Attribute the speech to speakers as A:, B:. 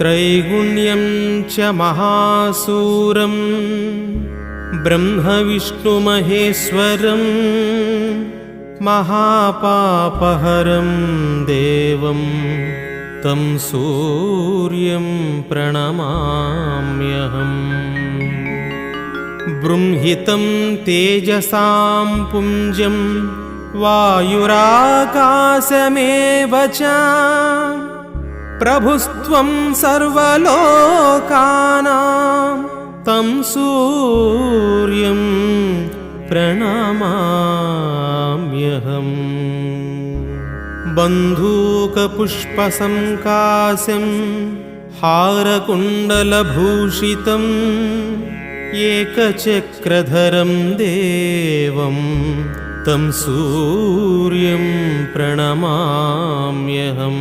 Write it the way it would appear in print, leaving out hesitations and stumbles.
A: त्रैगुण्यं च महासूरं ब्रह्मविष्णुमहेश्वरं महापापहरं देवं तं सूर्यं प्रणमाम्यहम्। बृंहितं तेजसां पुञ्जं वायुराकाशमेव च प्रभुस्त्वं सर्वलोकानां तं सूर्यं प्रणमाम्यहम्। बन्धूकपुष्पसङ्काशं हारकुण्डलभूषितं एकचक्रधरं देवं तं सूर्यं प्रणमाम्यहम्।